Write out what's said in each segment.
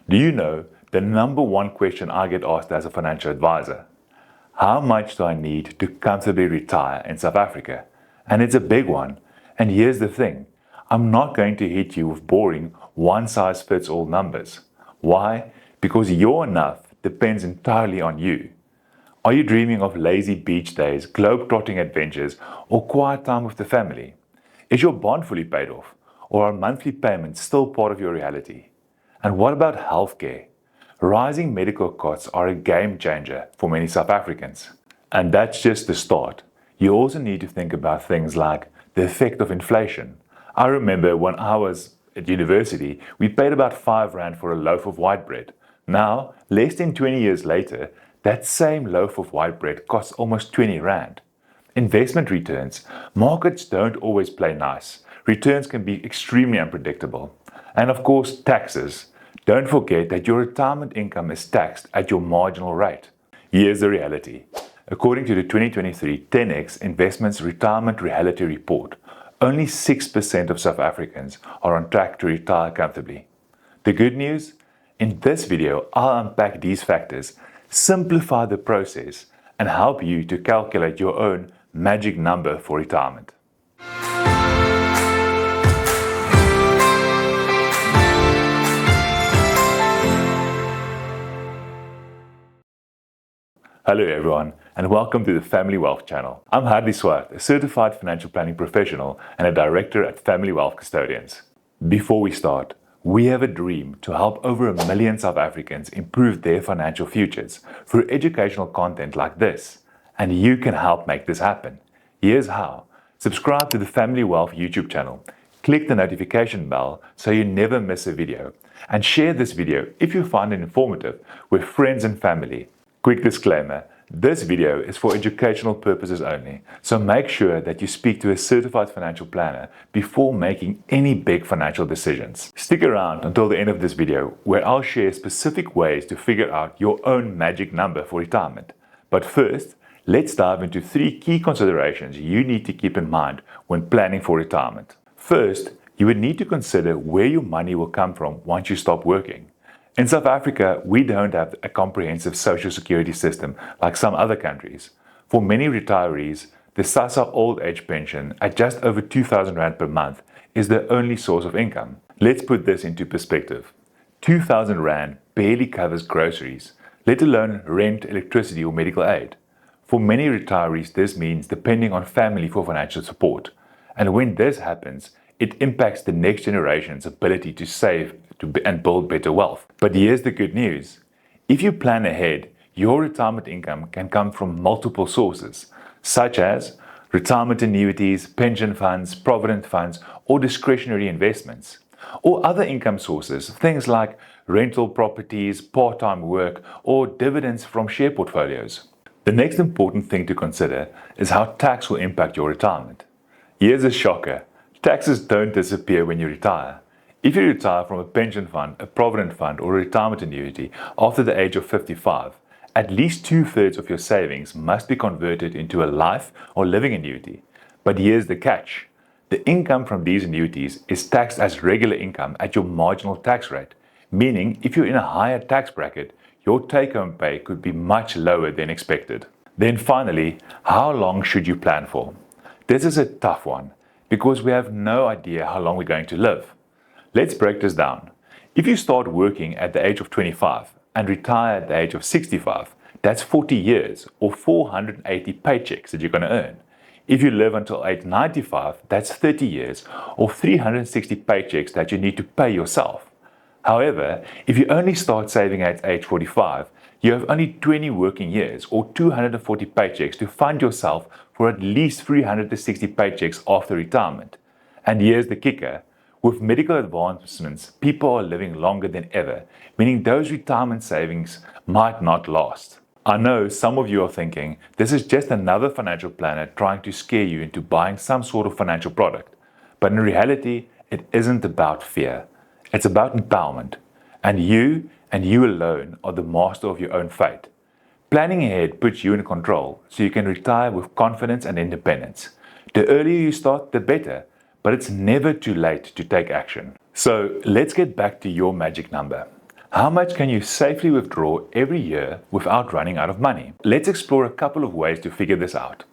Do you know the number one question I get asked as a financial advisor? How much do I need to comfortably retire in South Africa? And it's a big one. And here's the thing, I'm not going to hit you with boring one-size-fits-all numbers. Why? Because your enough depends entirely on you. Are you dreaming of lazy beach days, globe-trotting adventures, or quiet time with the family? Is your bond fully paid off, or are monthly payments still part of your reality? And what about healthcare? Rising medical costs are a game changer for many South Africans. And that's just the start. You also need to think about things like the effect of inflation. I remember when I was at university, we paid about R5 for a loaf of white bread. Now, less than 20 years later, that same loaf of white bread costs almost R20. Investment returns. Markets don't always play nice. Returns can be extremely unpredictable. And of course, taxes. Don't forget that your retirement income is taxed at your marginal rate. Here's the reality. According to the 2023 10X Investments Retirement Reality Report, only 6% of South Africans are on track to retire comfortably. The good news? In this video, I'll unpack these factors, simplify the process, and help you to calculate your own magic number for retirement. Hello everyone, and welcome to the Family Wealth channel. I'm Hardy Swart, a certified financial planning professional and a director at Family Wealth Custodians. Before we start, we have a dream to help over 1 million South Africans improve their financial futures through educational content like this, and you can help make this happen. Here's how. Subscribe to the Family Wealth YouTube channel, click the notification bell so you never miss a video, and share this video if you find it informative with friends and family. Quick disclaimer, this video is for educational purposes only, so make sure that you speak to a certified financial planner before making any big financial decisions. Stick around until the end of this video where I'll share specific ways to figure out your own magic number for retirement. But first, let's dive into 3 key considerations you need to keep in mind when planning for retirement. First, you would need to consider where your money will come from once you stop working. In South Africa, we don't have a comprehensive social security system like some other countries. For many retirees, the SASSA old age pension at just over R2,000 per month is the only source of income. Let's put this into perspective. R2,000 barely covers groceries, let alone rent, electricity or medical aid. For many retirees, this means depending on family for financial support. And when this happens, it impacts the next generation's ability to save and build better wealth. But here's the good news. If you plan ahead, your retirement income can come from multiple sources, such as retirement annuities, pension funds, provident funds, or discretionary investments, or other income sources, things like rental properties, part-time work, or dividends from share portfolios. The next important thing to consider is how tax will impact your retirement. Here's a shocker. Taxes don't disappear when you retire. If you retire from a pension fund, a provident fund, or a retirement annuity after the age of 55, at least 2/3 of your savings must be converted into a life or living annuity. But here's the catch. The income from these annuities is taxed as regular income at your marginal tax rate, meaning if you're in a higher tax bracket, your take-home pay could be much lower than expected. Then finally, how long should you plan for? This is a tough one because we have no idea how long we're going to live. Let's break this down. If you start working at the age of 25 and retire at the age of 65, that's 40 years or 480 paychecks that you're going to earn. If you live until age 95, that's 30 years or 360 paychecks that you need to pay yourself. However, if you only start saving at age 45, you have only 20 working years or 240 paychecks to fund yourself for at least 360 paychecks after retirement. And here's the kicker. With medical advancements, people are living longer than ever, meaning those retirement savings might not last. I know some of you are thinking, this is just another financial planner trying to scare you into buying some sort of financial product. But in reality, it isn't about fear. It's about empowerment. And you alone are the master of your own fate. Planning ahead puts you in control so you can retire with confidence and independence. The earlier you start, the better. But it's never too late to take action. So let's get back to your magic number. How much can you safely withdraw every year without running out of money? Let's explore a couple of ways to figure this out.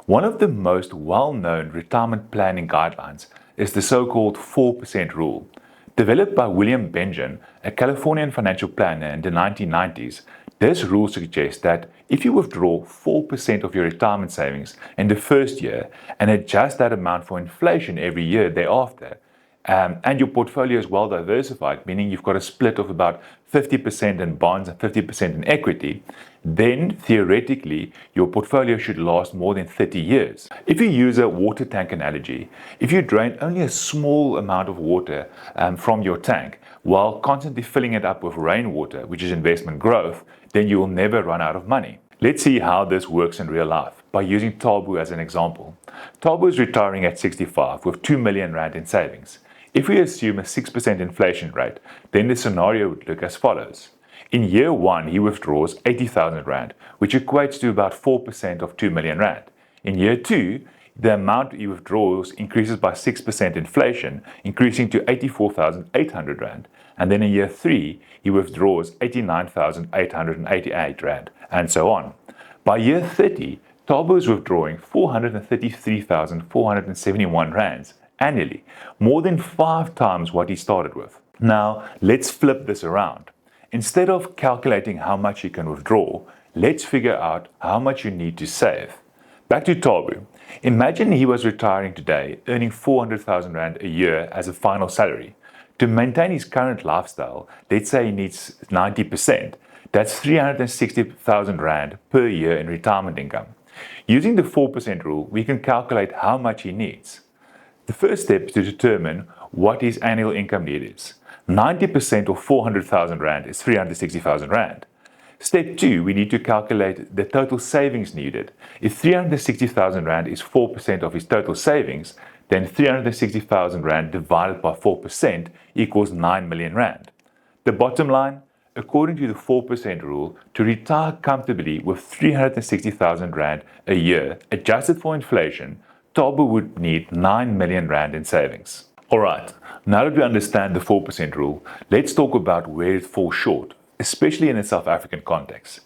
One of the most well-known retirement planning guidelines is the so-called 4% rule. Developed by William Benjamin, a Californian financial planner in the 1990s, this rule suggests that if you withdraw 4% of your retirement savings in the first year and adjust that amount for inflation every year thereafter, and your portfolio is well diversified, meaning you've got a split of about 50% in bonds and 50% in equity, then theoretically your portfolio should last more than 30 years. If you use a water tank analogy, if you drain only a small amount of water from your tank while constantly filling it up with rainwater, which is investment growth, then you will never run out of money. Let's see how this works in real life by using Tabu as an example. Tabu is retiring at 65 with 2 million rand in savings. If we assume a 6% inflation rate, then the scenario would look as follows. In year 1, he withdraws 80,000 rand, which equates to about 4% of 2 million rand. In year 2, the amount he withdraws increases by 6% inflation, increasing to 84,800 rand. And then in year 3, he withdraws 89,888 rand, and so on. By year 30, Tabu is withdrawing 433,471 rands annually, more than 5 times what he started with. Now, let's flip this around. Instead of calculating how much you can withdraw, let's figure out how much you need to save. Back to Tabu. Imagine he was retiring today, earning 400,000 rand a year as a final salary. To maintain his current lifestyle, let's say he needs 90%. That's 360,000 rand per year in retirement income. Using the 4% rule, we can calculate how much he needs. The first step is to determine what his annual income need is. 90% of 400,000 rand is 360,000 rand. Step 2, we need to calculate the total savings needed. If 360,000 rand is 4% of his total savings, then 360,000 rand divided by 4% equals 9 million rand. The bottom line, according to the 4% rule, to retire comfortably with 360,000 rand a year, adjusted for inflation, Tabu would need 9 million rand in savings. Alright, now that we understand the 4% rule, let's talk about where it falls short, especially in a South African context.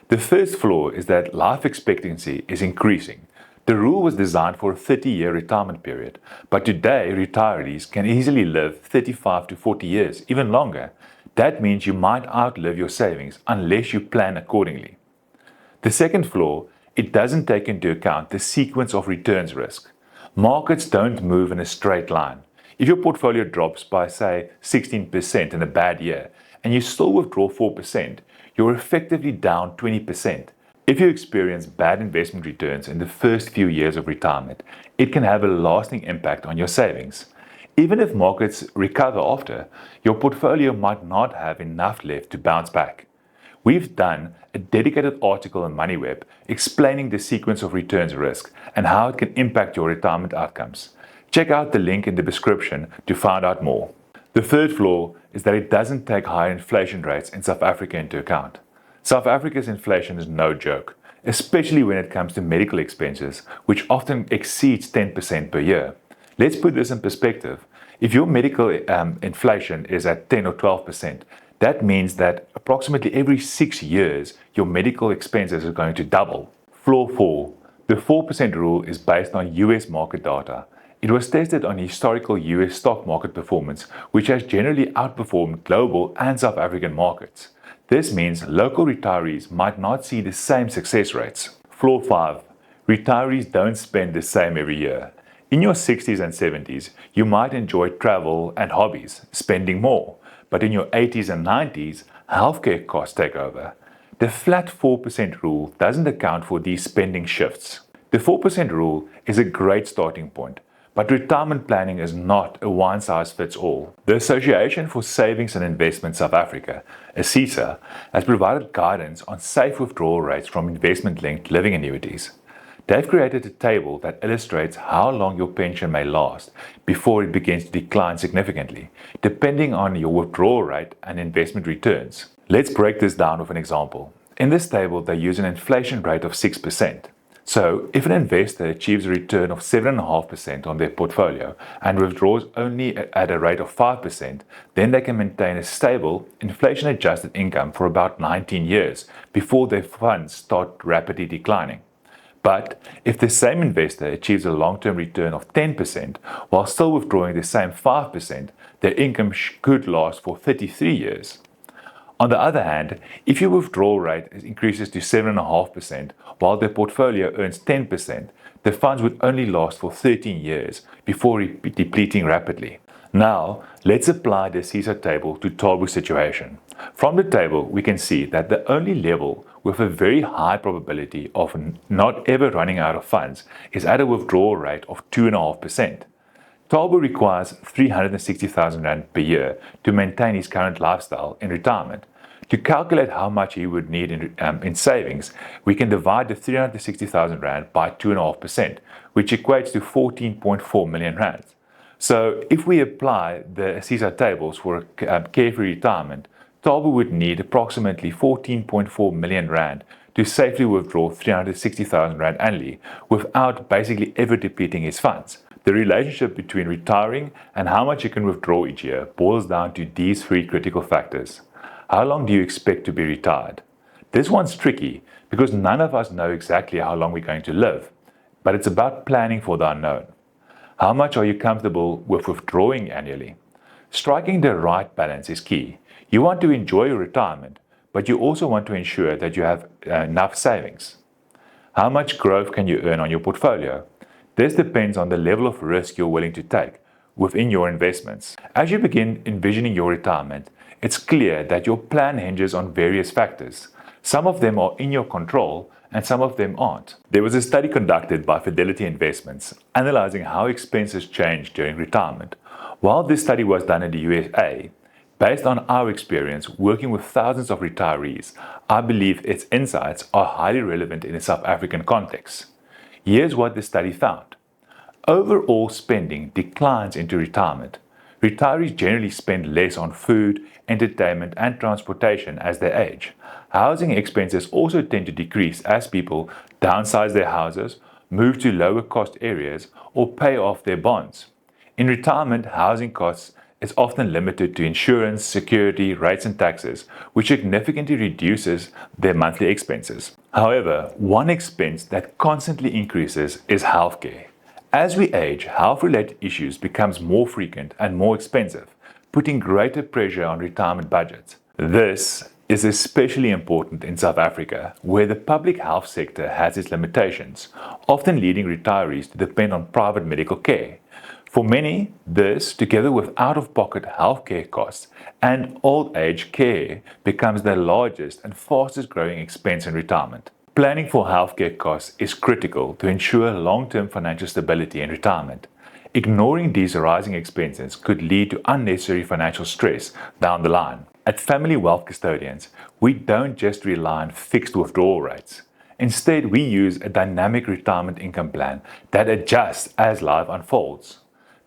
The first flaw is that life expectancy is increasing. The rule was designed for a 30-year retirement period, but today retirees can easily live 35 to 40 years, even longer. That means you might outlive your savings unless you plan accordingly. The second flaw, it doesn't take into account the sequence of returns risk. Markets don't move in a straight line. If your portfolio drops by, say, 16% in a bad year, and you still withdraw 4%, you're effectively down 20%. If you experience bad investment returns in the first few years of retirement, it can have a lasting impact on your savings. Even if markets recover after, your portfolio might not have enough left to bounce back. We've done a dedicated article on MoneyWeb explaining the sequence of returns risk and how it can impact your retirement outcomes. Check out the link in the description to find out more. The third flaw is that it doesn't take higher inflation rates in South Africa into account. South Africa's inflation is no joke, especially when it comes to medical expenses, which often exceeds 10% per year. Let's put this in perspective. If your medical inflation is at 10 or 12%, that means that approximately every 6 years, your medical expenses are going to double. Flaw 4. The 4% rule is based on US market data. It was tested on historical US stock market performance, which has generally outperformed global and South African markets. This means local retirees might not see the same success rates. Flaw 5. Retirees don't spend the same every year. In your 60s and 70s, you might enjoy travel and hobbies, spending more. But in your 80s and 90s, healthcare costs take over. The flat 4% rule doesn't account for these spending shifts. The 4% rule is a great starting point, but retirement planning is not a one-size-fits-all. The Association for Savings and Investment South Africa, ASISA, has provided guidance on safe withdrawal rates from investment-linked living annuities. They've created a table that illustrates how long your pension may last before it begins to decline significantly, depending on your withdrawal rate and investment returns. Let's break this down with an example. In this table, they use an inflation rate of 6%. So, if an investor achieves a return of 7.5% on their portfolio and withdraws only at a rate of 5%, then they can maintain a stable, inflation-adjusted income for about 19 years before their funds start rapidly declining. But if the same investor achieves a long-term return of 10% while still withdrawing the same 5%, their income could last for 33 years. On the other hand, if your withdrawal rate increases to 7.5% while their portfolio earns 10%, the funds would only last for 13 years before depleting rapidly. Now, let's apply the Caesar table to Thabu's situation. From the table, we can see that the only level with a very high probability of not ever running out of funds is at a withdrawal rate of 2.5%. Thabu requires 360,000 Rand per year to maintain his current lifestyle in retirement. To calculate how much he would need in savings, we can divide the 360,000 Rand by 2.5%, which equates to 14.4 million Rand. So if we apply the Caesar tables for a carefree retirement, Thabu would need approximately 14.4 million Rand to safely withdraw 360,000 Rand annually without basically ever depleting his funds. The relationship between retiring and how much you can withdraw each year boils down to these three critical factors. How long do you expect to be retired? This one's tricky because none of us know exactly how long we're going to live, but it's about planning for the unknown. How much are you comfortable with withdrawing annually? Striking the right balance is key. You want to enjoy your retirement, but you also want to ensure that you have enough savings. How much growth can you earn on your portfolio? This depends on the level of risk you're willing to take within your investments. As you begin envisioning your retirement, it's clear that your plan hinges on various factors. Some of them are in your control and some of them aren't. There was a study conducted by Fidelity Investments analyzing how expenses change during retirement. While this study was done in the USA, based on our experience working with thousands of retirees, I believe its insights are highly relevant in a South African context. Here's what the study found. Overall spending declines into retirement. Retirees generally spend less on food, entertainment, and transportation as they age. Housing expenses also tend to decrease as people downsize their houses, move to lower cost areas, or pay off their bonds. In retirement, housing costs is often limited to insurance, security, rates, and taxes, which significantly reduces their monthly expenses. However, one expense that constantly increases is healthcare. As we age, health-related issues becomes more frequent and more expensive, putting greater pressure on retirement budgets. This is especially important in South Africa, where the public health sector has its limitations, often leading retirees to depend on private medical care. For many, this, together with out-of-pocket healthcare costs and old age care, becomes the largest and fastest growing expense in retirement. Planning for healthcare costs is critical to ensure long-term financial stability in retirement. Ignoring these rising expenses could lead to unnecessary financial stress down the line. At Family Wealth Custodians, we don't just rely on fixed withdrawal rates. Instead, we use a dynamic retirement income plan that adjusts as life unfolds.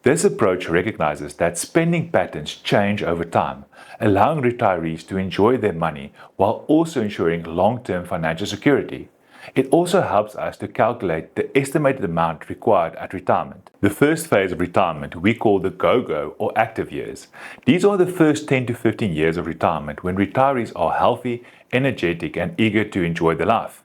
This approach recognizes that spending patterns change over time, allowing retirees to enjoy their money while also ensuring long-term financial security. It also helps us to calculate the estimated amount required at retirement. The first phase of retirement we call the go-go or active years. These are the first 10 to 15 years of retirement when retirees are healthy, energetic, and eager to enjoy their life.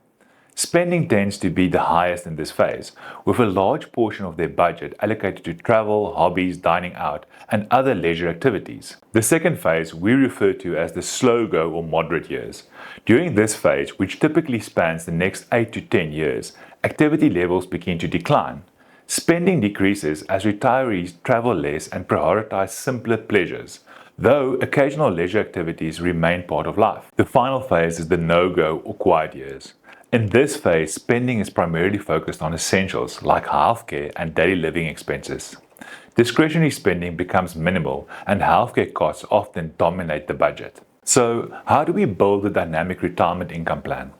Spending tends to be the highest in this phase, with a large portion of their budget allocated to travel, hobbies, dining out, and other leisure activities. The second phase we refer to as the slow go or moderate years. During this phase, which typically spans the next 8 to 10 years, activity levels begin to decline. Spending decreases as retirees travel less and prioritize simpler pleasures, though occasional leisure activities remain part of life. The final phase is the no-go or quiet years. In this phase, spending is primarily focused on essentials like healthcare and daily living expenses. Discretionary spending becomes minimal and healthcare costs often dominate the budget. So, how do we build a dynamic retirement income plan?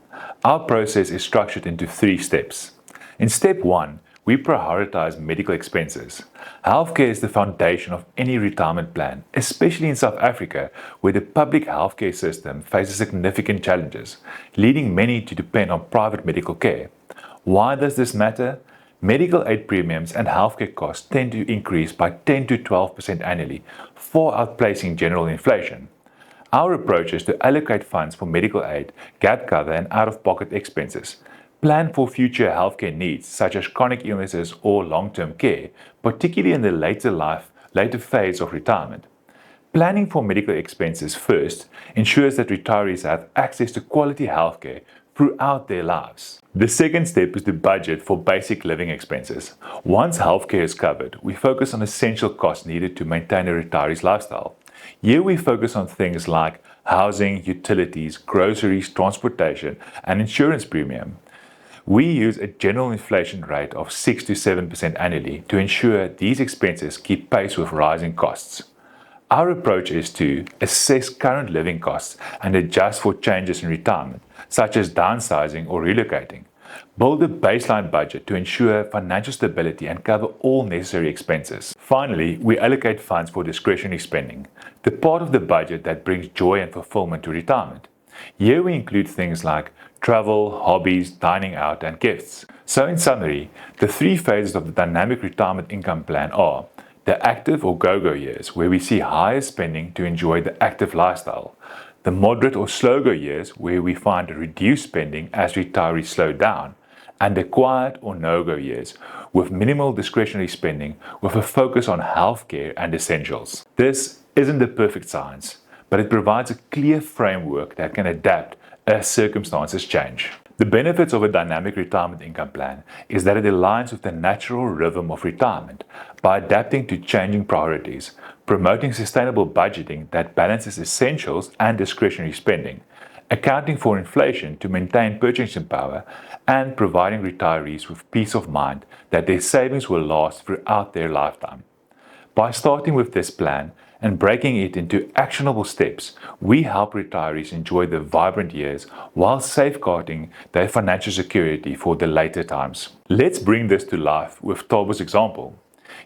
Our process is structured into 3 steps. In step 1, we prioritize medical expenses. Healthcare is the foundation of any retirement plan, especially in South Africa, where the public healthcare system faces significant challenges, leading many to depend on private medical care. Why does this matter? Medical aid premiums and healthcare costs tend to increase by 10 to 12% annually, far outpacing general inflation. Our approach is to allocate funds for medical aid, gap cover, and out-of-pocket expenses. Plan for future healthcare needs, such as chronic illnesses or long-term care, particularly in the later phase of retirement. Planning for medical expenses first ensures that retirees have access to quality healthcare throughout their lives. The second step is to budget for basic living expenses. Once healthcare is covered, we focus on essential costs needed to maintain a retiree's lifestyle. Here we focus on things like housing, utilities, groceries, transportation, and insurance premium. We use a general inflation rate of 6 to 7% annually to ensure these expenses keep pace with rising costs. Our approach is to assess current living costs and adjust for changes in retirement, such as downsizing or relocating. Build a baseline budget to ensure financial stability and cover all necessary expenses. Finally, we allocate funds for discretionary spending, the part of the budget that brings joy and fulfillment to retirement. Here we include things like travel, hobbies, dining out, and gifts. So in summary, the three phases of the dynamic retirement income plan are the active or go-go years, where we see higher spending to enjoy the active lifestyle. The moderate or slow-go years, where we find reduced spending as retirees slow down. And the quiet or no-go years, with minimal discretionary spending with a focus on healthcare and essentials. This isn't the perfect science, but it provides a clear framework that can adapt as circumstances change. The benefits of a dynamic retirement income plan is that it aligns with the natural rhythm of retirement by adapting to changing priorities, promoting sustainable budgeting that balances essentials and discretionary spending, accounting for inflation to maintain purchasing power, and providing retirees with peace of mind that their savings will last throughout their lifetime. By starting with this plan and breaking it into actionable steps, we help retirees enjoy the vibrant years while safeguarding their financial security for the later times. Let's bring this to life with Talbot's example.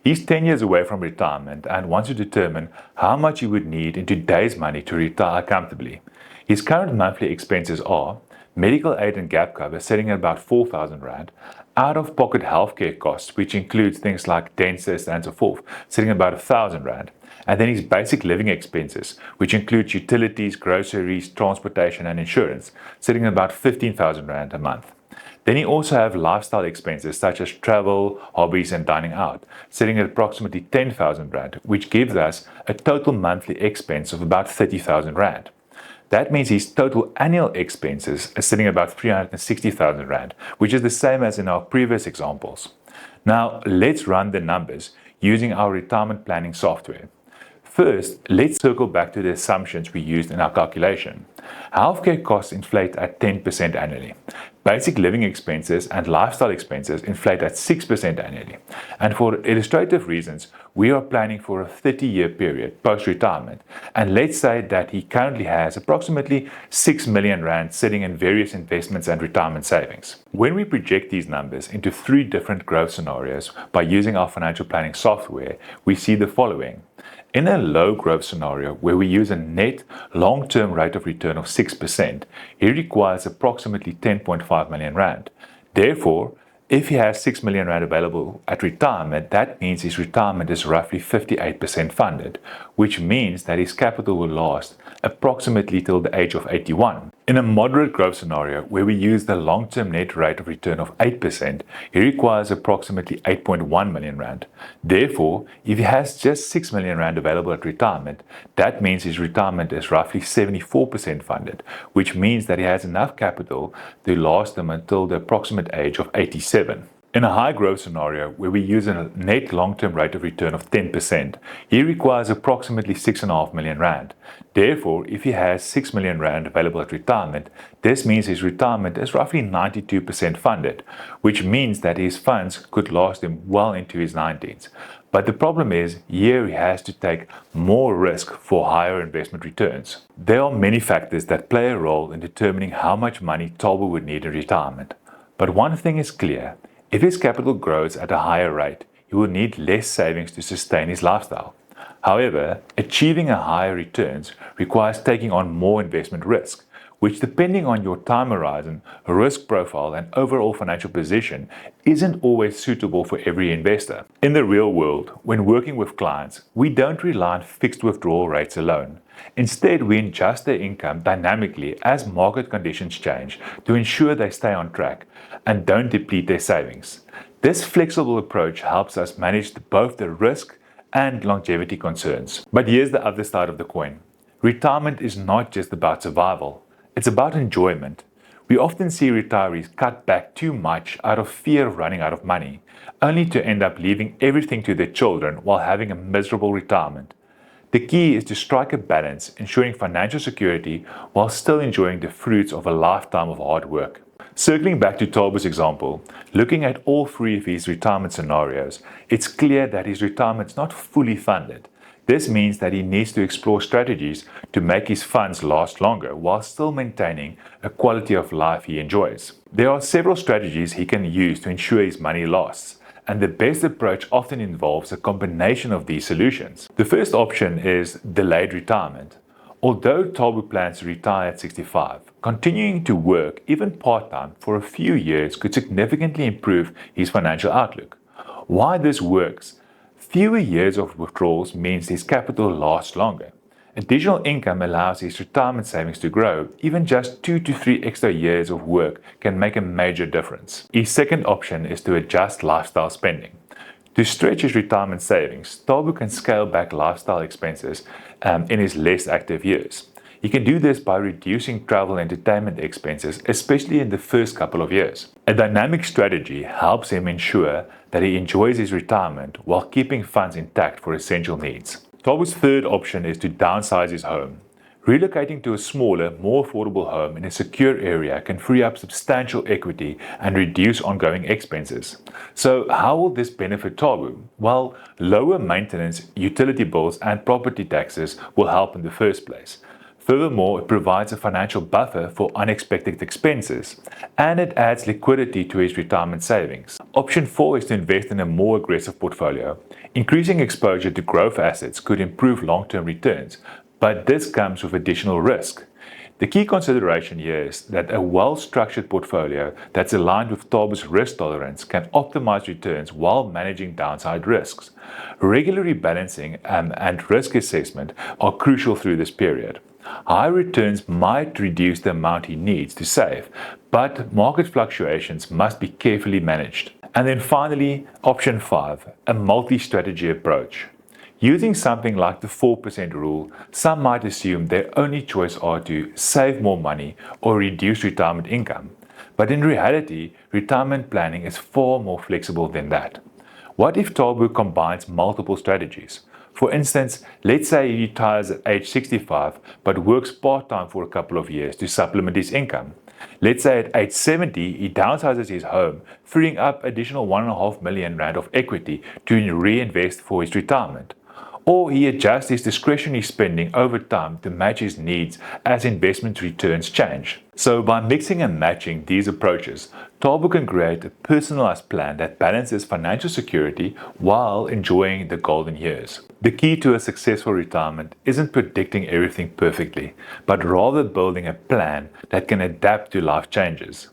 He's 10 years away from retirement and wants to determine how much he would need in today's money to retire comfortably. His current monthly expenses are medical aid and gap cover sitting at about 4,000 Rand, out-of-pocket healthcare costs, which includes things like dentists and so forth, sitting at about 1,000 Rand, and then his basic living expenses, which includes utilities, groceries, transportation, and insurance, sitting at about 15,000 Rand a month. Then he also have lifestyle expenses such as travel, hobbies, and dining out, sitting at approximately 10,000 Rand, which gives us a total monthly expense of about 30,000 Rand. That means his total annual expenses are sitting about 360,000 Rand, which is the same as in our previous examples. Now, let's run the numbers using our retirement planning software. First, let's circle back to the assumptions we used in our calculation. Healthcare costs inflate at 10% annually. Basic living expenses and lifestyle expenses inflate at 6% annually. And for illustrative reasons, we are planning for a 30-year period post-retirement. And let's say that he currently has approximately 6 million Rand sitting in various investments and retirement savings. When we project these numbers into three different growth scenarios by using our financial planning software, we see the following. In a low growth scenario where we use a net long-term rate of return of 6%, he requires approximately 10.5 million Rand. Therefore, if he has 6 million Rand available at retirement, that means his retirement is roughly 58% funded, which means that his capital will last approximately till the age of 81. In a moderate growth scenario where we use the long-term net rate of return of 8%, he requires approximately 8.1 million Rand. Therefore, if he has just 6 million Rand available at retirement, that means his retirement is roughly 74% funded, which means that he has enough capital to last him until the approximate age of 87. In a high growth scenario where we use a net long-term rate of return of 10%, he requires approximately 6.5 million Rand. Therefore, if he has 6 million Rand available at retirement, this means his retirement is roughly 92% funded, which means that his funds could last him well into his 90s. But the problem is, here he has to take more risk for higher investment returns. There are many factors that play a role in determining how much money Talbot would need in retirement. But one thing is clear. If his capital grows at a higher rate, he will need less savings to sustain his lifestyle. However, achieving a higher returns requires taking on more investment risk, which depending on your time horizon, risk profile, and overall financial position, isn't always suitable for every investor. In the real world, when working with clients, we don't rely on fixed withdrawal rates alone. Instead, we adjust their income dynamically as market conditions change to ensure they stay on track and don't deplete their savings. This flexible approach helps us manage both the risk and longevity concerns. But here's the other side of the coin. Retirement is not just about survival, it's about enjoyment. We often see retirees cut back too much out of fear of running out of money, only to end up leaving everything to their children while having a miserable retirement. The key is to strike a balance, ensuring financial security while still enjoying the fruits of a lifetime of hard work. Circling back to Thabo's example, looking at all three of his retirement scenarios, it's clear that his retirement is not fully funded. This means that he needs to explore strategies to make his funds last longer while still maintaining a quality of life he enjoys. There are several strategies he can use to ensure his money lasts, and the best approach often involves a combination of these solutions. The first option is delayed retirement. Although Thabo plans to retire at 65, continuing to work, even part-time, for a few years could significantly improve his financial outlook. Why this works? Fewer years of withdrawals means his capital lasts longer. Additional income allows his retirement savings to grow. Even just 2 to 3 extra years of work can make a major difference. His second option is to adjust lifestyle spending. To stretch his retirement savings, Thabo can scale back lifestyle expenses in his less active years. He can do this by reducing travel and entertainment expenses, especially in the first couple of years. A dynamic strategy helps him ensure that he enjoys his retirement while keeping funds intact for essential needs. Thabo's third option is to downsize his home. Relocating to a smaller, more affordable home in a secure area can free up substantial equity and reduce ongoing expenses. So how will this benefit Thabo? Well, lower maintenance, utility bills, and property taxes will help in the first place. Furthermore, it provides a financial buffer for unexpected expenses, and it adds liquidity to his retirement savings. Option 4 is to invest in a more aggressive portfolio. Increasing exposure to growth assets could improve long-term returns, but this comes with additional risk. The key consideration here is that a well-structured portfolio that's aligned with Thabo's risk tolerance can optimize returns while managing downside risks. Regular rebalancing and risk assessment are crucial through this period. High returns might reduce the amount he needs to save, but market fluctuations must be carefully managed. And then finally, option 5, a multi-strategy approach. Using something like the 4% rule, some might assume their only choice are to save more money or reduce retirement income. But in reality, retirement planning is far more flexible than that. What if Thabo combines multiple strategies? For instance, let's say he retires at age 65 but works part-time for a couple of years to supplement his income. Let's say at age 70 he downsizes his home, freeing up additional 1.5 million rand of equity to reinvest for his retirement. Or he adjusts his discretionary spending over time to match his needs as investment returns change. So by mixing and matching these approaches, Thabo can create a personalized plan that balances financial security while enjoying the golden years. The key to a successful retirement isn't predicting everything perfectly, but rather building a plan that can adapt to life changes.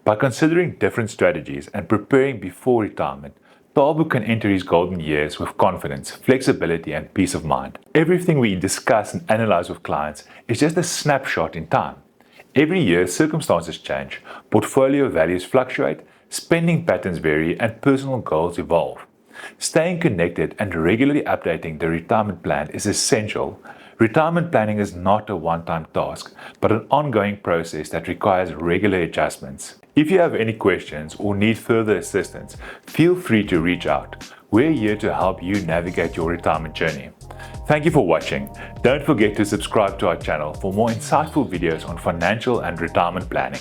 By considering different strategies and preparing before retirement, Thabo can enter his golden years with confidence, flexibility, and peace of mind. Everything we discuss and analyze with clients is just a snapshot in time. Every year, circumstances change, portfolio values fluctuate, spending patterns vary, and personal goals evolve. Staying connected and regularly updating the retirement plan is essential. Retirement planning is not a one-time task, but an ongoing process that requires regular adjustments. If you have any questions or need further assistance, feel free to reach out. We're here to help you navigate your retirement journey. Thank you for watching. Don't forget to subscribe to our channel for more insightful videos on financial and retirement planning.